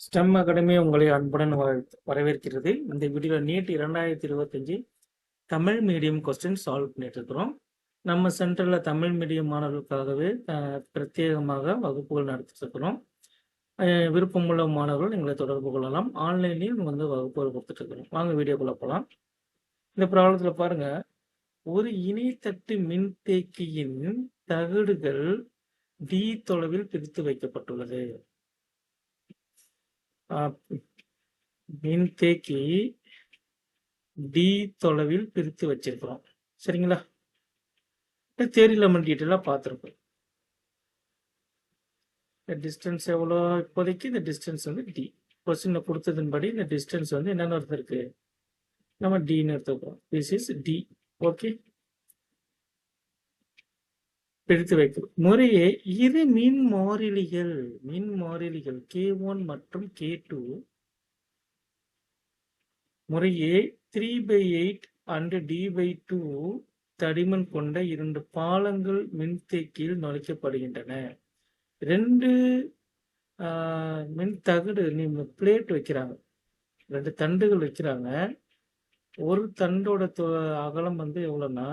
Stem academy உங்களை அன்புடன் வரவேற்கிறது. இந்த வீடியோவில் NEET 2025 Tamil medium question solve பண்ணிட்டு இருக்கிறோம். நம்ம சென்டரில் தமிழ் மீடியம் மாணவர்களுக்காகவே பிரத்யேகமாக வகுப்புகள் நடத்திட்டு இருக்கிறோம். விருப்பமுள்ள மாணவர்கள் எங்களை தொடர்பு கொள்ளலாம். ஆன்லைன்லையும் வகுப்புகள் கொடுத்துட்டு இருக்கிறோம். வாங்க வீடியோக்குள்ள போகலாம். இந்த ப்ராப்ளத்தில் பாருங்க, ஒரு இணைத்தட்டு மின்தேக்கியின் தகடுகள் டி தொலைவில் பிரித்து வைக்கப்பட்டுள்ளது. மின்தேக்கி டி தொலைவில் பிரித்து வச்சிருக்கிறோம். சரிங்களா? தேரியில் நம்ம டீட்டெயிலாக பார்த்துருக்கோம். இந்த டிஸ்டன்ஸ் எவ்வளோ? இப்போதைக்கு இந்த டிஸ்டன்ஸ் டி. கொஸ்டினில் கொடுத்ததன்படி இந்த டிஸ்டன்ஸ் என்னென்ன இருக்கு? நம்ம டின்னு எடுத்துக்கிறோம். This is D. ஓகே, பிரித்து வைக்கிறோம். முறையே இரு மின் மாறிலிகள் K1 மற்றும் K2 முறையே 3/8 and D/2 தடிமன் கொண்ட 2 பாலங்கள் மின்தேக்கியில் நுழைக்கப்படுகின்றன. 2 மின் தகடு பிளேட் வைக்கிறாங்க, 2 தண்டுகள் வைக்கிறாங்க. ஒரு தண்டோட அகலம் எவ்வளோன்னா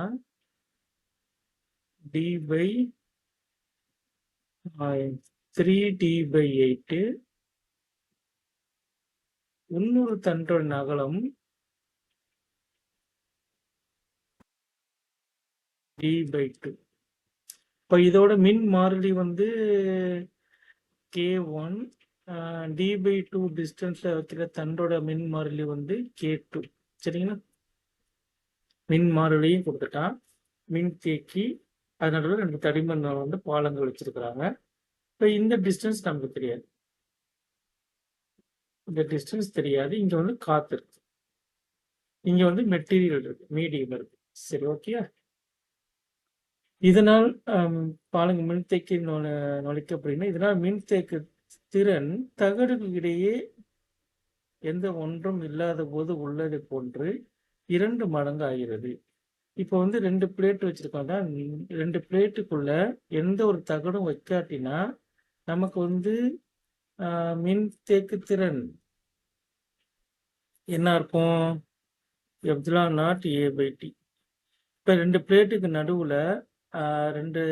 D/3D/8. இன்னொரு தண்டோட அகலம் D/2. இப்போ இதோட மின் மாறிலி K1, D/2 டிஸ்டன்ஸ்ல வைக்கிற தண்டோட மின் மாறிலி K2. சரிங்களா? மின் மாறிலியும் கொடுத்துட்டான். மின் தேக்கி அதனால 2 தடிமன் பாலங்கள் வச்சிருக்கிறாங்க. இப்போ இந்த டிஸ்டன்ஸ் நமக்கு தெரியாது. இந்த டிஸ்டன்ஸ் தெரியாது. இங்க காத்து இருக்கு, இங்க மெட்டீரியல் இருக்கு, மீடியம் இருக்கு. சரி, ஓகே. இதனால் பாலங்கள் மின்தேக்கி நுழைக்கப்படுகின்றன. இதனால் மின்தேக்கு திறன் தகடுகளிடையே எந்த ஒன்றும் இல்லாத போது உள்ளதை போன்று 2 மடங்கு ஆகிறது. இப்போ 2 பிளேட் வச்சிருக்காங்க. 2 பிளேட்டுக்குள்ள எந்த ஒரு தகடும் வைக்காட்டினா நமக்கு மின்தேக்கு திறன் என்ன இருக்கும்? ε0 A/T. இப்போ 2 பிளேட்டுக்கு நடுவுல 2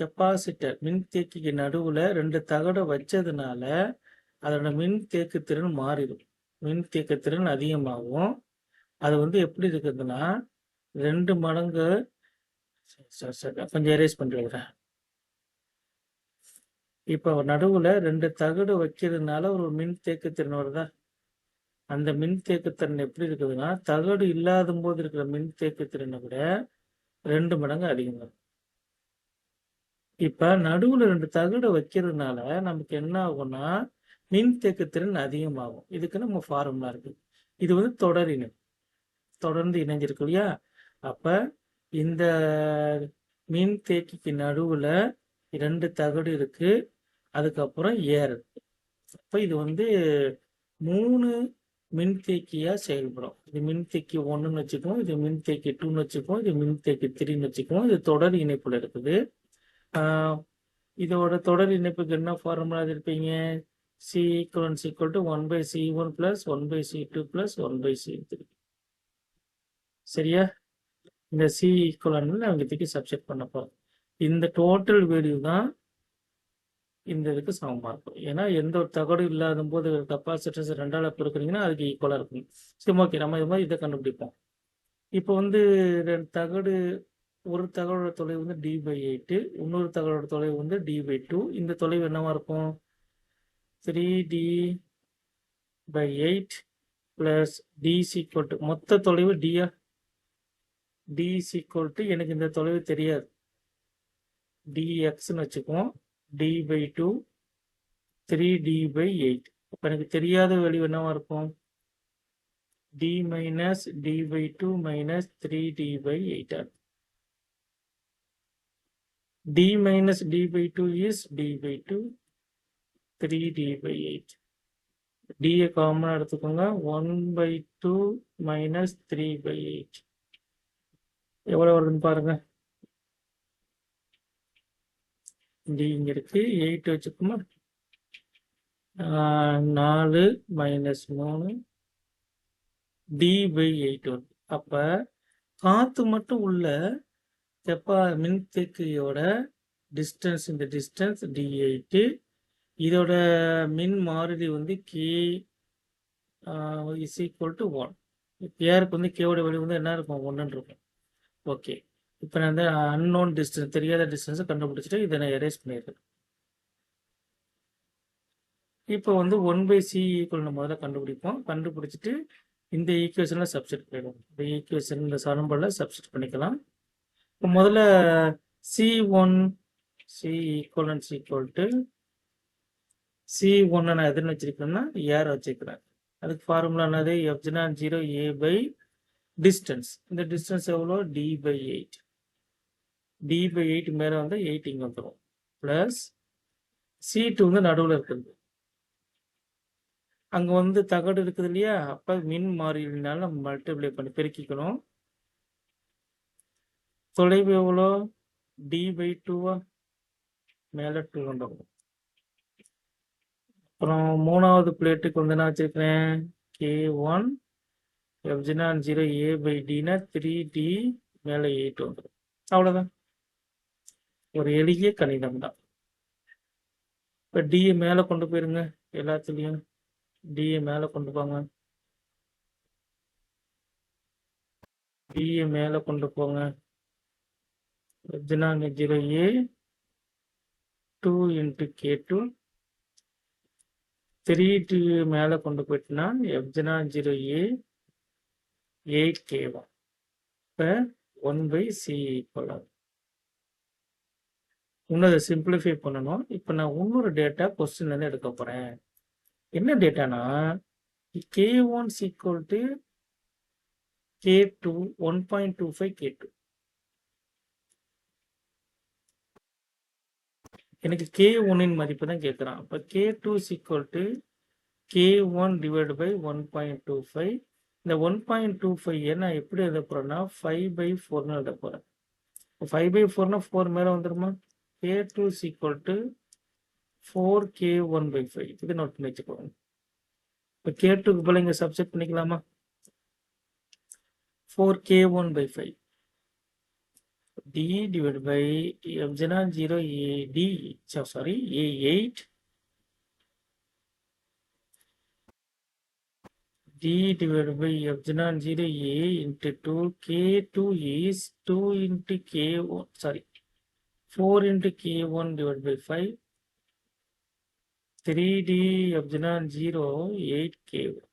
கெப்பாசிட்டர் மின்தேக்கிக்கு நடுவுல 2 தகடை வச்சதுனால அதோட மின்தேக்கு திறன் மாறிடும். மின்தேக்கு திறன் அதிகமாகும். அது எப்படி இருக்குதுன்னா 2 மடங்கு. கொஞ்சம் எரேஸ் பண்ணிடுறேன். இப்போ நடுவுல 2 தகடு வைக்கிறதுனால ஒரு மின்தேக்கு திறன் வருதா? அந்த மின்தேக்கு திறன் எப்படி இருக்குதுன்னா தகடு இல்லாத போது இருக்கிற மின்தேக்கு திறனை விட 2 மடங்கு அதிகம். இப்ப நடுவுல 2 தகடு வைக்கிறதுனால நமக்கு என்ன ஆகும்னா மின்தேக்கு திறன் அதிகமாகும். இதுக்கு நம்ம ஃபார்முலா இருக்கு. இது தொடர் இணை, தொடர்ந்து இணைஞ்சிருக்கு இல்லையா? அப்ப இந்த மின்தேக்கிக்கு நடுவுல 2 தகடு இருக்கு, அதுக்கப்புறம் ஏர் இருக்கு. அப்ப இது 3 மின்தேக்கியா செயல்படும். இது மின்தேக்கி 1ன்னு வச்சுக்குவோம், இது மின்தேக்கி 2ன்னு வச்சுக்குவோம், இது மின்தேக்கி 3ன்னு வச்சுக்குவோம். இது தொடர் இணைப்புல இருக்குது. இதோட தொடர் இணைப்புக்கு என்ன ஃபார்முலா இருப்பீங்க? C equivalent equal to 1/C1 plus 1/C2 plus 1/C3. சரியா? இந்த C equivalent அவங்க தூக்கி சப்ஸ்டிட் பண்ண போறோம். இந்த டோட்டல் வேல்யூ தான் இந்த இதுக்கு சமமா இருக்கும். ஏன்னா எந்த ஒரு தகடு இல்லாத போது கெப்பாசிட்டன்ஸ் 2ஆல பெருக்குறீங்கன்னா அதுக்கு ஈக்குவலா இருக்கும். சரி, ஓகே. நம்ம இது மாதிரி இதை கண்டுபிடிப்போம். இப்போ 2 தகடு, ஒரு தகடோட தொலைவு D/8, இன்னொரு தகடோட தொலைவு D/2. இந்த தொலைவு என்னவா இருக்கும்? 3D/8 பிளஸ் D = மொத்த தொலைவு டியா? D = எனக்கு இந்த தொலைவு தெரியாது, dxன்னு வச்சுக்குவோம். D/2 3D/8. இப்போ எனக்கு தெரியாத வேல்யூ என்னவா இருக்கும்? D minus D/2 minus 3D/8. D minus D/2 is D/2, 3D/8. D common எடுத்துக்கோங்க. 1/2 minus 3/8 எவ்வளவு வருதுன்னு பாருங்க. D இங்க இருக்கு, 8 வச்சுக்கோமா. 4 மைனஸ் 3 d/8 வருது. அப்ப காத்து மட்டும் உள்ள மின்தேக்கியோட டிஸ்டன்ஸ், இந்த டிஸ்டன்ஸ் d8, இதோட மின் மாறிலி வந்து k இஸ் ஈக்குவல் டு 1. ஏருக்கு வந்து கேவோட வெளி வந்து என்ன இருக்கும், 1 இருக்கும். ஓகே, இப்போ நான் வந்து அன்னோன் டிஸ்டன்ஸ், தெரியாத டிஸ்டன்ஸை கண்டுபிடிச்சிட்டு இதை நான் எரேஸ் பண்ணிடுறேன். இப்போ வந்து 1/c ஈக்குவல் முதல்ல கண்டுபிடிப்போம். கண்டுபிடிச்சிட்டு இந்த ஈக்குவேஷனில் சப்ஸ்டிட் பண்ணிடுவோம். இந்த ஈக்குவேஷன் இந்த சமன்பாடில் சப்ஸ்டிட் பண்ணிக்கலாம். இப்போ முதல்ல C1 C equivalence equal to C1 நான் எதுன்னு வச்சிருக்கேன்னா ஏர் வச்சிருக்கிறேன். அதுக்கு ஃபார்முலா என்னது, f0 a பை டிஸ்டன்ஸ். இந்த டிஸ்டன்ஸ் எவ்வளோ, d/8. d/8 மேலே வந்து 8 இங்கே வந்துடும். ப்ளஸ் C2 வந்து நடுவில் இருக்குது. அங்கே வந்து தகடு இருக்குது இல்லையா, அப்போ மின் மாறிலினால நம்ம மல்டிப்ளை பண்ணி பெருக்கிக்கணும். தொலைவு எவ்வளோ, d/2 மேலே 2 வந்துடும். அப்புறம் மூணாவது பிளேட்டுக்கு வந்து நான் வச்சிருக்கிறேன் k1 f0 a by dனா 3d மேலே 8 வந்துடும். அவ்வளோதான், ஒரு எளிய கணிதம் தான். இப்போ டியை மேலே கொண்டு போயிருங்க, எல்லாத்துலேயும் டியை மேலே கொண்டு போங்க. டியை மேலே கொண்டு போங்க. f0 a 2 into k2 3d மேலே கொண்டு போயிட்டுனா f0 a 8k1. இப்போ 1/c ஈக்குவல் ஆகும். இன்னும் அதை சிம்பிளிஃபை பண்ணணும். இப்போ நான் இன்னொரு டேட்டா கொஸ்டின்லேருந்து எடுக்க போகிறேன். என்ன டேட்டானா, k1 equal to k2 1.25 k2. எனக்கு k1 மதிப்பு தான் கேட்குறான். இப்போ k2 equal to k1 divide by 1.25. இந்த 1.25 நான் எப்படி எழுத போகிறேன்னா 5/4 எழுத போகிறேன். 5/4 4 மேலே வந்துடுமா. k2 equal to 4k1/5. இது நோட் பண்ணி வச்சுக்கோங்க. இப்போ k2க்கு போல இங்கே சப்ஸ்டிட் பண்ணிக்கலாமா, 4k1/5 d divided by f0 ad, sorry, a8 d divided by f0 a into 2, k2 is 2 into k1, sorry, 4 into k1 divided by 5, 3d f0 8k1.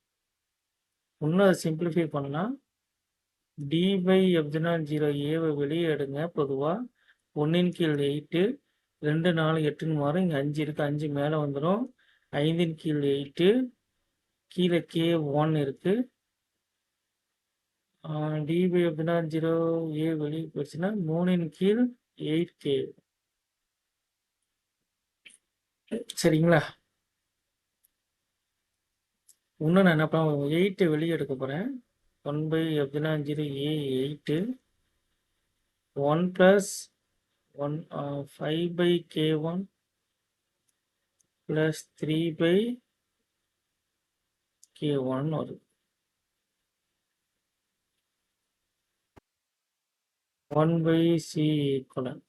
இன்னும் அதை simplify பண்ணலாம். d/f0 a வெளியே எடுங்க. பொதுவாக 1/8, 2 4 8 மாறும். இங்கே 5 இருக்குது, 5 மேலே வந்துடும். 5/8 கீழே k1 இருக்கு. d/f0 a வெளியே போயிடுச்சுன்னா 3/8k. சரிங்களா. இன்னும் நான் என்ன பண்ண 8 வெளியே எடுக்க போகிறேன். 1/f0 a 8, 1 plus 1 5/k1 plus 3/k1 வரும். 1/c equivalent.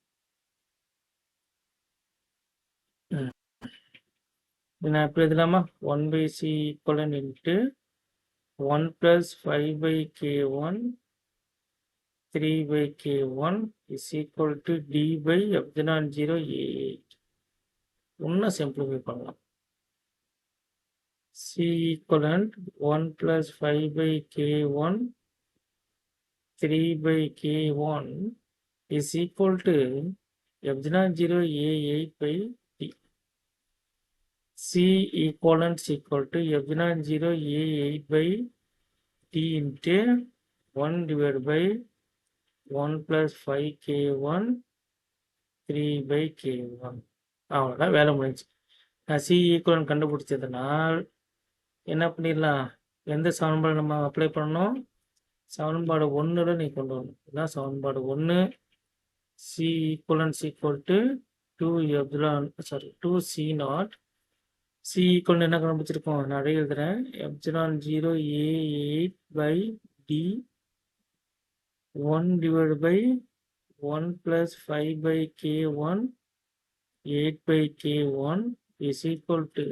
நான் எப்படி எழுதலாமா, 1/c equivalent into 1 plus 5/k1 3/k1 is equal to d/f0 a8. இன்னும் சிம்பிளிஃபை பண்ணலாம். c equivalent 1 plus 5/k1 3/k1 is equal to f0 a8 by d. c equivalent is equal to f0 a8 by d into 1 divided by 1 plus 5k1 3/k1. அவ்வளோதான், வேலை முடிஞ்சு. நான் C equivalent கண்டுபிடிச்சதுனால் என்ன பண்ணிடலாம், எந்த சமன்பாடு நம்ம அப்ளை பண்ணணும், சமன்பாடு 1ல் நீ கொண்டு வரணும். இதுதான் சமன்பாடு 1. C equivalent equal to 2c0 C equal என்ன கண்டுபிடிச்சிருக்கோம்? நான் அதே எழுதுறேன். Epsilon 0 A 8 by D 1 divide by 1 plus 5 by k1 8 by k1 is equal to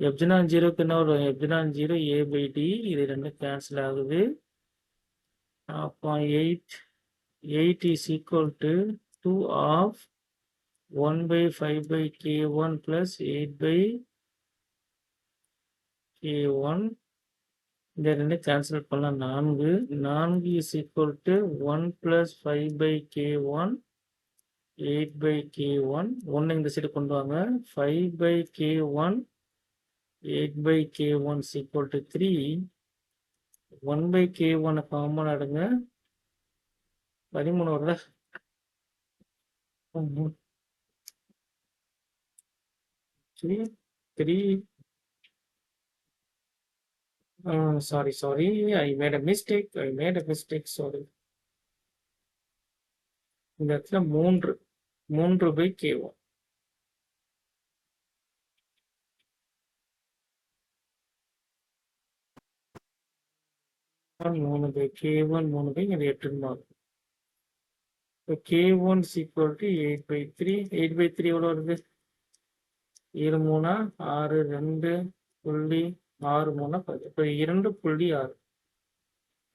epsilon 0க்கு என்ன வரும்? எப்சிலான் 0 a by d இது ரெண்டும் கேன்சல் ஆகுது. அப்போ 8 is equal to 2 of 1 by 5 by k1 plus 8 by k1 இந்த ரெண்டு கேன்சல் பண்ணலாம் 4 is equal to 1 plus 5 by k1 8 by k1 1 இந்த சைடு கொண்டு வாங்க 5 by k1 8 by k1 is equal to 3 1 by k1 common எடுங்க 13 வருதா 3 sorry I made a mistake sorry இந்த இடத்துல 3 by k1 3 by k1 3 by இது 8 மாறும். இப்போ k1 is equal to 8 by 3 8 by 3 எவ்வளோ வருது 7 3 6 2 புள்ளி 6 3 10 இப்போ 2.6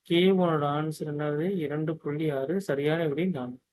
k1 ஓட ஆன்சர் என்னது 2.6 சரியான விடை 4